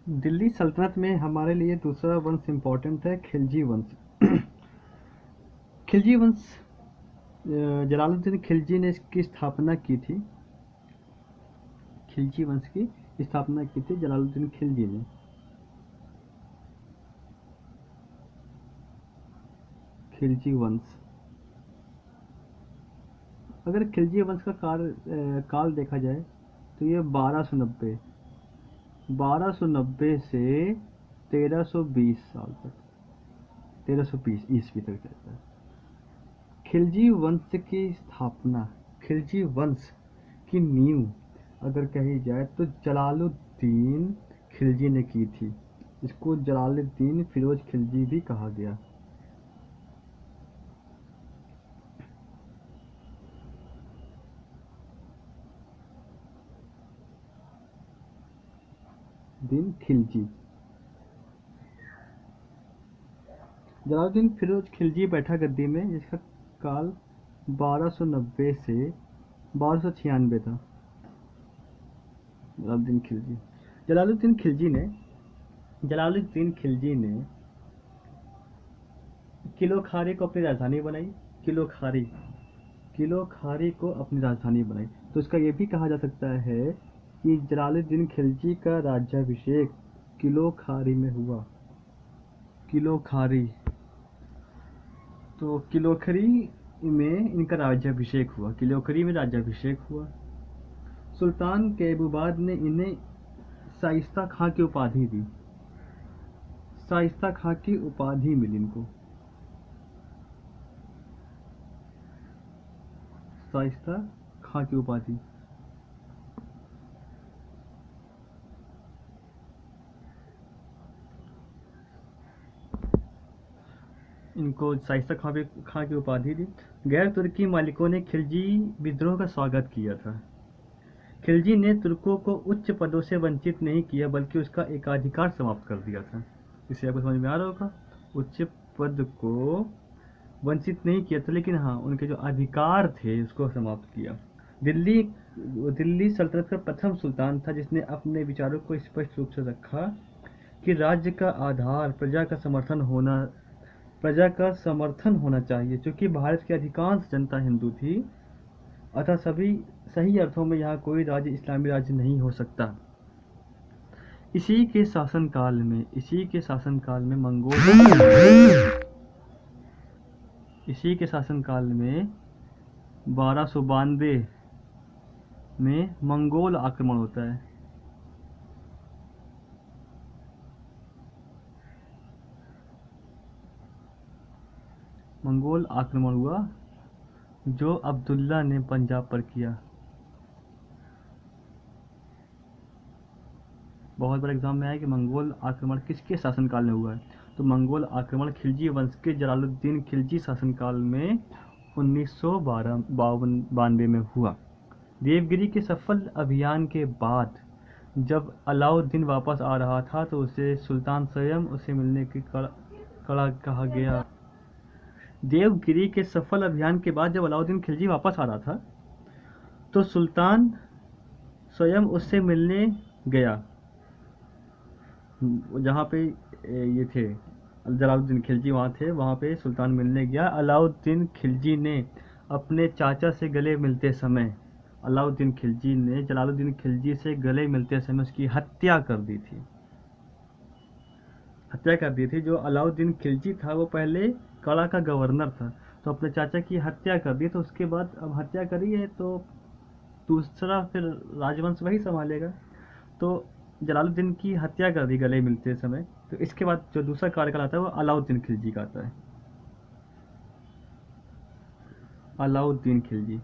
दिल्ली सल्तनत में हमारे लिए दूसरा वंश इम्पोर्टेंट है, खिलजी वंश। खिलजी वंश जलालुद्दीन खिलजी ने इसकी स्थापना की थी। खिलजी वंश की स्थापना की थी जलालुद्दीन खिलजी ने। खिलजी वंश, अगर खिलजी वंश का काल देखा जाए तो ये 1290 से 1320 साल तक, 1320 ईस्वी तक चलता है। खिलजी वंश की स्थापना, खिलजी वंश की नींव अगर कही जाए तो जलालुद्दीन खिलजी ने की थी। इसको जलालुद्दीन फिरोज खिलजी भी कहा गया। दिन खिलजी, जलालुद्दीन फिरोज खिलजी बैठा गद्दी में, जिसका काल 1290 से 1296 था। जलालुद्दीन खिलजी, जलालुद्दीन खिलजी ने जलालुद्दीन खिलजी ने किलो खारी को अपनी राजधानी बनाई। किलो खारी, किलो खारी को अपनी राजधानी बनाई। तो इसका यह भी कहा जा सकता है कि जलालुद्दीन खिलजी का राज्याभिषेक किलो खारी में हुआ। किलो खारी, तो किलोखरी में इनका राज्याभिषेक हुआ। किलोखरी में राज्याभिषेक हुआ। सुल्तान कैबूबाद ने इन्हें शाइस्ता खां की उपाधि दी। शाइस्ता खां की उपाधि मिली इनको। शाइस्ता खां की उपाधि। इनको शाइस्ता खां की उपाधि दी। गैर तुर्की मालिकों ने खिलजी विद्रोह का स्वागत किया था। खिलजी ने तुर्कों को उच्च पदों से वंचित नहीं किया, बल्कि उसका एकाधिकार समाप्त कर दिया था। इसे आपको समझ में आ रहा होगा। उच्च पद को वंचित नहीं किया था, लेकिन हाँ, उनके जो अधिकार थे उसको समाप्त किया। दिल्ली दिल्ली सल्तनत का प्रथम सुल्तान था जिसने अपने विचारों को स्पष्ट रूप से रखा कि राज्य का आधार प्रजा का समर्थन होना चाहिए। चूंकि भारत की अधिकांश जनता हिंदू थी, अतः सही अर्थों में यहाँ कोई राज्य इस्लामी राज्य नहीं हो सकता। इसी के शासनकाल में इसी के शासनकाल में 1292 में मंगोल आक्रमण होता है। मंगोल आक्रमण हुआ जो अब्दुल्ला ने पंजाब पर किया। बहुत बार एग्जाम में आया कि मंगोल आक्रमण किसके शासनकाल में हुआ है, तो मंगोल आक्रमण खिलजी वंश के जलालुद्दीन खिलजी शासनकाल में 1992 में हुआ। देवगिरी के सफल अभियान के बाद जब अलाउद्दीन वापस आ रहा था तो उसे सुल्तान स्वयं उसे मिलने की कड़ा कहा गया। देवगिरी के सफल अभियान के बाद जब अलाउद्दीन खिलजी वापस आ रहा था तो सुल्तान स्वयं उससे मिलने गया। जहाँ पे ये थे जलालुद्दीन खिलजी वहाँ थे, वहाँ पे सुल्तान मिलने गया। अलाउद्दीन खिलजी ने अपने चाचा से गले मिलते समय जलालुद्दीन खिलजी से गले मिलते समय उसकी हत्या कर दी थी। जो अलाउद्दीन खिलजी था वो पहले कड़ा का गवर्नर था, तो अपने चाचा की हत्या कर दी। तो उसके बाद अब हत्या करी है तो दूसरा फिर राजवंश वही संभालेगा। तो जलालुद्दीन की हत्या कर दी गले मिलते समय। तो इसके बाद जो दूसरा कार्यकाल आता है वो अलाउद्दीन खिलजी का आता है। अलाउद्दीन खिलजी,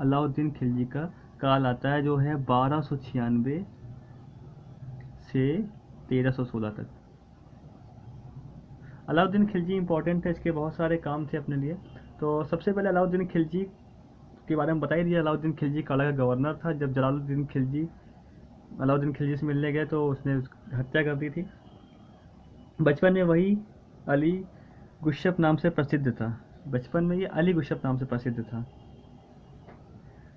अलाउद्दीन खिलजी का काल आता है जो है 1296 से 1316 तक। अलाउद्दीन खिलजी इंपॉर्टेंट है, इसके बहुत सारे काम थे अपने लिए। तो सबसे पहले अलाउद्दीन खिलजी के बारे में बता ही दिया। अलाउद्दीन खिलजी काला का गवर्नर था। जब अलाउद्दीन खिलजी से मिलने गए तो उसने हत्या कर दी थी। बचपन में वही अली गुश्शप नाम से प्रसिद्ध था। बचपन में ये अली गुशब नाम से प्रसिद्ध था।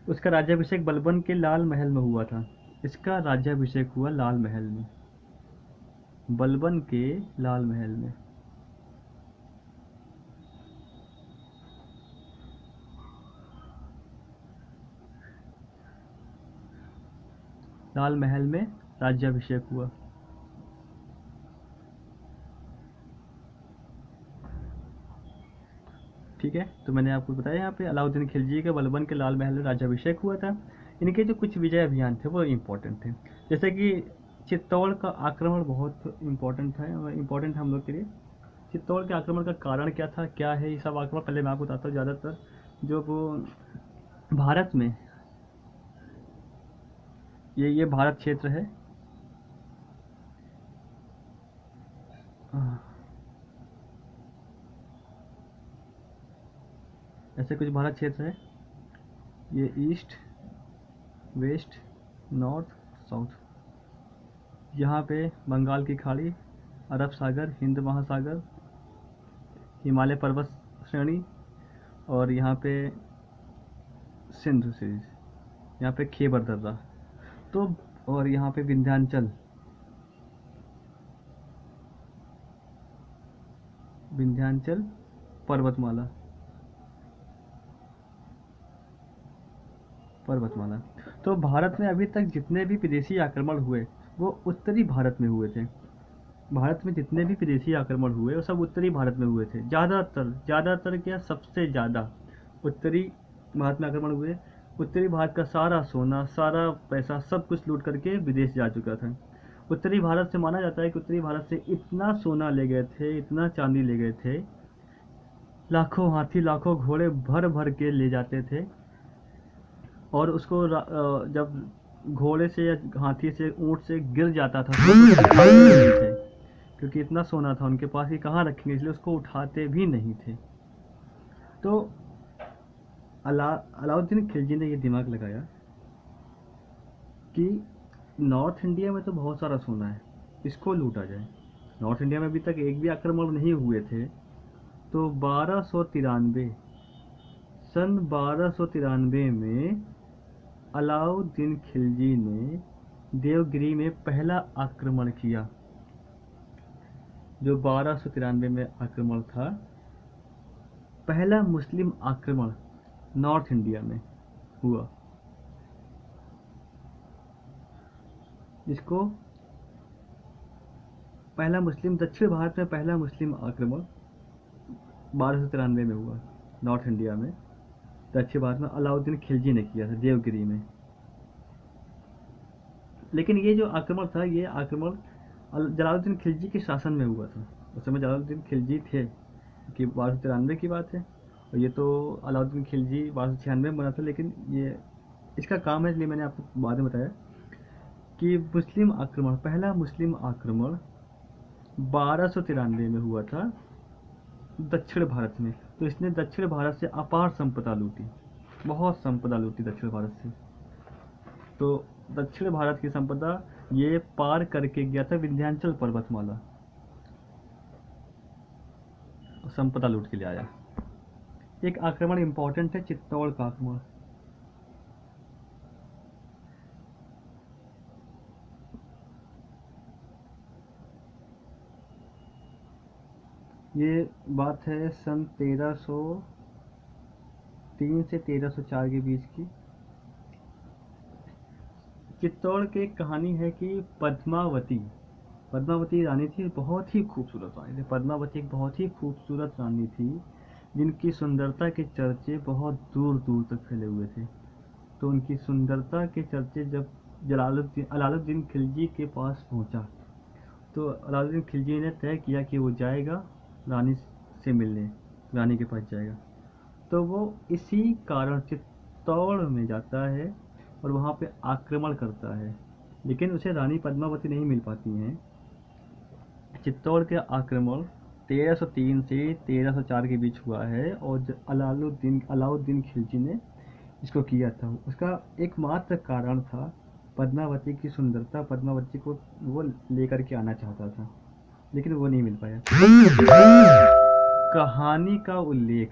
उसका राज्याभिषेक बलबन के लाल महल में हुआ था। इसका राज्याभिषेक हुआ लाल महल में, बलबन के लाल महल में। लाल महल में राज्याभिषेक हुआ। ठीक है, तो मैंने आपको बताया यहाँ पे अलाउद्दीन खिलजी का बलबन के लाल महल में राज्याभिषेक हुआ था। इनके जो कुछ विजय अभियान थे वो इम्पोर्टेंट थे, जैसे कि चित्तौड़ का आक्रमण बहुत इम्पोर्टेंट था, इम्पोर्टेंट है हम लोग के लिए। चित्तौड़ के आक्रमण का कारण क्या था, क्या है ये सब आक्रमण, पहले मैं आपको बताता हूँ। ज़्यादातर जो वो भारत में ये भारत क्षेत्र है। ऐसे कुछ भारत क्षेत्र है, ये ईस्ट, वेस्ट, नॉर्थ, साउथ। यहाँ पे बंगाल की खाड़ी, अरब सागर, हिंद महासागर, हिमालय पर्वत श्रेणी, और यहाँ पे सिंधु सीरीज, यहाँ पे खैबर दर्रा, तो और यहाँ पे विंध्याचल, विंध्याचल पर्वतमाला, पर्वतमाला। तो भारत में अभी तक जितने भी विदेशी आक्रमण हुए वो उत्तरी भारत में हुए थे। भारत में जितने भी विदेशी आक्रमण हुए वो सब उत्तरी भारत में हुए थे। ज़्यादातर क्या, सबसे ज़्यादा उत्तरी भारत में आक्रमण हुए। उत्तरी भारत का सारा सोना, सारा पैसा, सब कुछ लूट करके विदेश जा चुका था। उत्तरी भारत से माना जाता है कि उत्तरी भारत से इतना सोना ले गए थे, इतना चांदी ले गए थे, लाखों हाथी, लाखों घोड़े भर भर के ले जाते थे, और उसको जब घोड़े से या हाथी से, ऊँट से गिर जाता था तो नहीं थे, क्योंकि इतना सोना था उनके पास कि कहाँ रखेंगे, इसलिए उसको उठाते भी नहीं थे। तो अलाउद्दीन खिलजी ने ये दिमाग लगाया कि नॉर्थ इंडिया में तो बहुत सारा सोना है, इसको लूटा जाए। नॉर्थ इंडिया में अभी तक एक भी आक्रमण नहीं हुए थे, तो 1293 सन 1293 में अलाउद्दीन खिलजी ने देवगिरी में पहला आक्रमण किया। जो 1293 में आक्रमण था, पहला मुस्लिम आक्रमण नॉर्थ इंडिया में हुआ, जिसको पहला मुस्लिम, दक्षिण भारत में पहला मुस्लिम आक्रमण 1293 में हुआ नॉर्थ इंडिया में, दक्षिण भारत में अलाउद्दीन खिलजी ने किया था देवगिरी में। लेकिन ये जो आक्रमण था, ये आक्रमण जलालुद्दीन खिलजी के शासन में हुआ था। उस समय जलालुद्दीन खिलजी थे, कि 1293 की बात है, और ये तो अलाउद्दीन खिलजी 1296 में बना था। लेकिन ये इसका काम है, इसलिए मैंने आपको बाद में बताया कि मुस्लिम आक्रमण, पहला मुस्लिम आक्रमण 1293 में हुआ था दक्षिण भारत में। तो इसने दक्षिण भारत से अपार संपदा लूटी, बहुत संपदा लूटी दक्षिण भारत से। तो दक्षिण भारत की संपदा ये पार करके गया था विंध्याचल पर्वतमाला, संपदा लूट के ले आया। एक आक्रमण इंपॉर्टेंट है, चित्तौड़ का आक्रमण। ये बात है सन 1303 से 1304 के बीच की। चित्तौड़ की एक कहानी है कि पद्मावती रानी थी, बहुत ही खूबसूरत रानी थी। पद्मावती एक बहुत ही खूबसूरत रानी थी, जिनकी सुंदरता के चर्चे बहुत दूर दूर तक फैले हुए थे। तो उनकी सुंदरता के चर्चे जब अलाउद्दीन खिलजी के पास पहुंचा, तो अलाउद्दीन खिलजी ने तय किया कि वो जाएगा रानी से मिलने, रानी के पास जाएगा। तो वो इसी कारण चित्तौड़ में जाता है और वहाँ पे आक्रमण करता है, लेकिन उसे रानी पद्मावती नहीं मिल पाती हैं। चित्तौड़ के आक्रमण 1303 से 1304 के बीच हुआ है, और अलाउद्दीन खिलजी ने इसको किया था। उसका एकमात्र कारण था पद्मावती की सुंदरता। पद्मावती को वो लेकर के आना चाहता था, लेकिन वो नहीं मिल पाया। कहानी का उल्लेख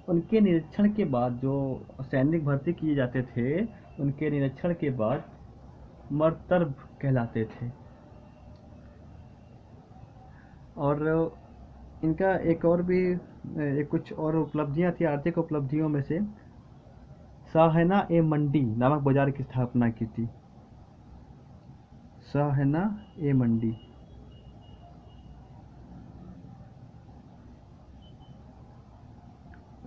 उनके निरीक्षण के बाद जो सैनिक भर्ती किए जाते थे, उनके निरीक्षण के बाद मर्तर्ब कहलाते थे। और इनका एक और भी कुछ और उपलब्धियां थी। आर्थिक उपलब्धियों में से साहना ए मंडी नामक बाजार की स्थापना की थी। साहना ए मंडी,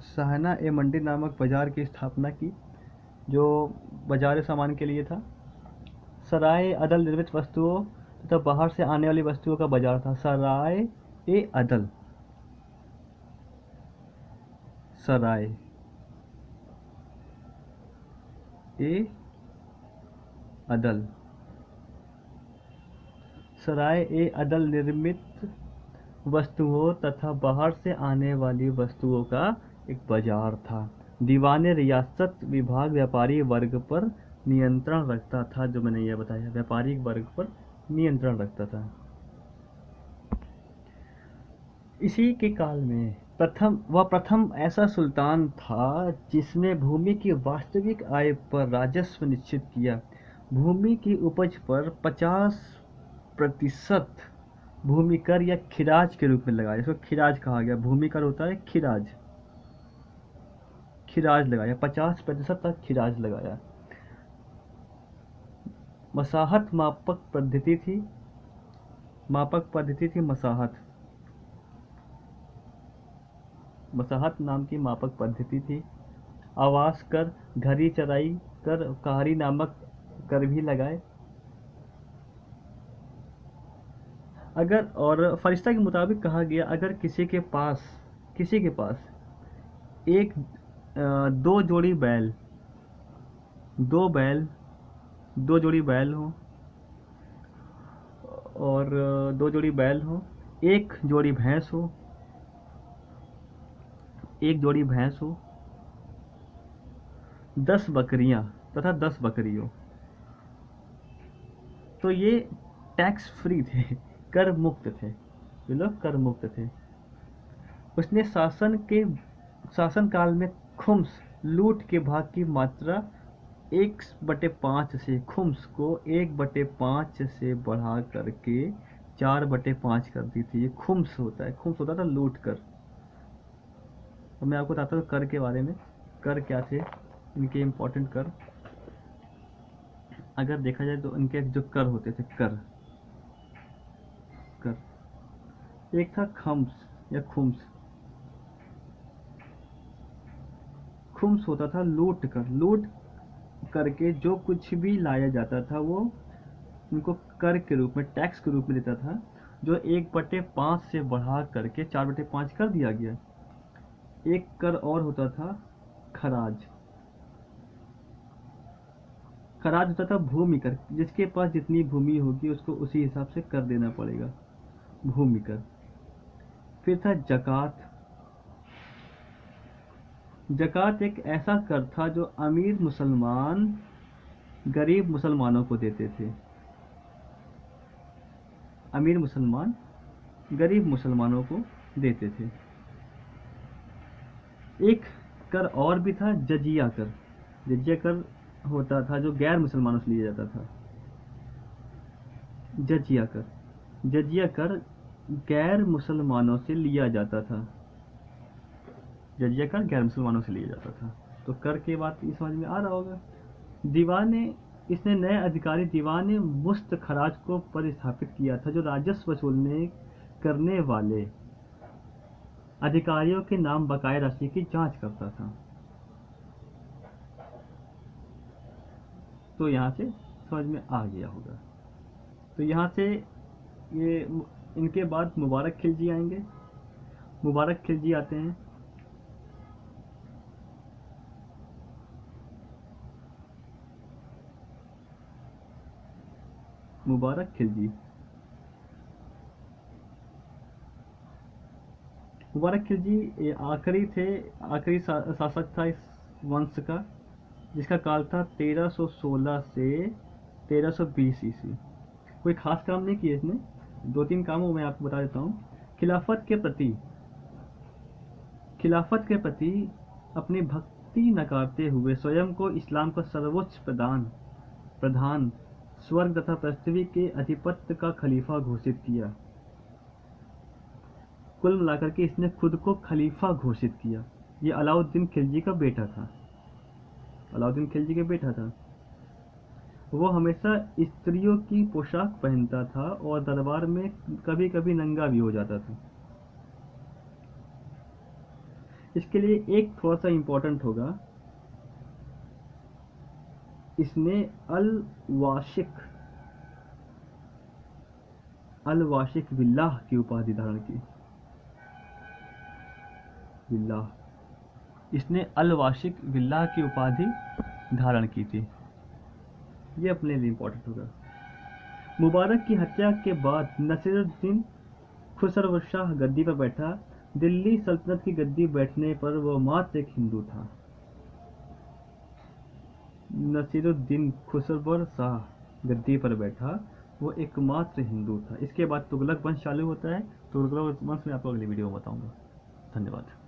साहना ए मंडी नामक बाजार की स्थापना की, जो बाजार सामान के लिए था। सराय अदल निर्मित वस्तुओं तथा बाहर से आने वाली वस्तुओं का बाजार था। सराय ए अदल, सराय ए अदल, सराय ए अदल निर्मित वस्तुओं तथा बाहर से आने वाली वस्तुओं का एक बाजार था। दीवान रियासत विभाग व्यापारी वर्ग पर नियंत्रण रखता था। जो मैंने यह बताया, व्यापारी वर्ग पर नियंत्रण रखता था। इसी के काल में प्रथम ऐसा सुल्तान था जिसने भूमि की वास्तविक आय पर राजस्व निश्चित किया। भूमि की उपज पर 50% भूमि कर या खिराज के रूप में लगाया। इसको खिराज कहा गया। भूमि कर होता है खिराज, खिराज लगाया। 50% तक खिराज लगाया। मसाहत मापक पद्धति थी, मापक पद्धति थी मसाहत, मसाहत नाम की मापक पद्धति थी। आवास कर, घरी चराई कर, कहारी नामक कर भी लगाए। अगर और फरिश्ता के मुताबिक कहा गया, अगर किसी के पास एक दो जोड़ी बैल, दो जोड़ी बैल हो और दो जोड़ी बैल हो, एक जोड़ी भैंस हो, एक जोड़ी भैंस हो, 10 बकरियां तथा 10 बकरी हो, तो ये टैक्स फ्री थे, कर मुक्त थे, ये लोग कर मुक्त थे। उसने शासन काल में खुम्स, लूट के भाग की मात्रा 1/5 से, खुम्स को 1/5 से बढ़ा करके 4/5 कर दी थी। ये खुम्स होता है, खुम्स होता था लूट कर। तो मैं आपको बताता हूँ कर के बारे में। कर क्या थे, इनके इम्पोर्टेंट कर अगर देखा जाए तो इनके जो कर होते थे, कर एक था खम्स या खुम्स। खुम्स होता था लूट कर, लूट करके जो कुछ भी लाया जाता था वो उनको कर के रूप में, टैक्स के रूप में देता था, जो 1/5 से बढ़ा करके 4/5 कर दिया गया। एक कर और होता था खराज। खराज होता था भूमि कर, जिसके पास जितनी भूमि होगी उसको उसी हिसाब से कर देना पड़ेगा, भूमि कर। फिर था जकात। जकात एक ऐसा कर था जो अमीर मुसलमान गरीब मुसलमानों को देते थे। अमीर मुसलमान गरीब मुसलमानों को देते थे। एक कर और भी था जजिया कर। जजिया कर होता था जो गैर मुसलमानों से लिया जाता था। जजिया कर, जजिया कर गैर मुसलमानों से लिया जाता था। जजिया कर गैर मुसलमानों से लिया जाता था। तो कर के बात ये समझ में आ रहा होगा। दीवान इसने नए अधिकारी दीवान मुस्त खराज को प्रतिस्थापित किया था, जो राजस्व वसूलने करने वाले अधिकारियों के नाम बकाया राशि की जांच करता था। तो यहाँ से समझ में आ गया होगा। तो यहाँ से ये इनके बाद मुबारक खिलजी आएंगे। मुबारक खिलजी आते हैं। मुबारक खिलजी, मुबारक खिलजी आखिरी थे, आखिरी शासक था इस वंश का, जिसका काल था 1316 से 1320 ईस्वी। कोई खास काम नहीं किए इसने, 2-3 कामों में आपको बता देता हूँ। खिलाफत के प्रति अपनी भक्ति नकारते हुए स्वयं को इस्लाम का सर्वोच्च प्रधान स्वर्ग तथा पृथ्वी के अधिपत्य का खलीफा घोषित किया। कुल मिलाकर के इसने खुद को खलीफा घोषित किया। ये अलाउद्दीन खिलजी का बेटा था। अलाउद्दीन खिलजी का बेटा था। वो हमेशा स्त्रियों की पोशाक पहनता था और दरबार में कभी कभी नंगा भी हो जाता था। इसके लिए एक थोड़ा सा इम्पोर्टेंट होगा, इसने अल वाशिक बिल्लाह की उपाधि धारण की। बिल्लाह, इसने अल वाशिक बिल्लाह की उपाधि धारण की थी। ये अपने लिए इम्पोर्टेंट होगा। मुबारक की हत्या के बाद नसीरुद्दीन खुसरो शाह गद्दी पर बैठा। दिल्ली सल्तनत की गद्दी बैठने पर वह मात्र एक हिंदू था। नसीरुद्दीन खुसरो शाह गद्दी पर बैठा, वो एकमात्र हिंदू था। इसके बाद तुगलक वंश चालू होता है। तुगलक वंश में आपको अगली वीडियो में बताऊंगा। धन्यवाद।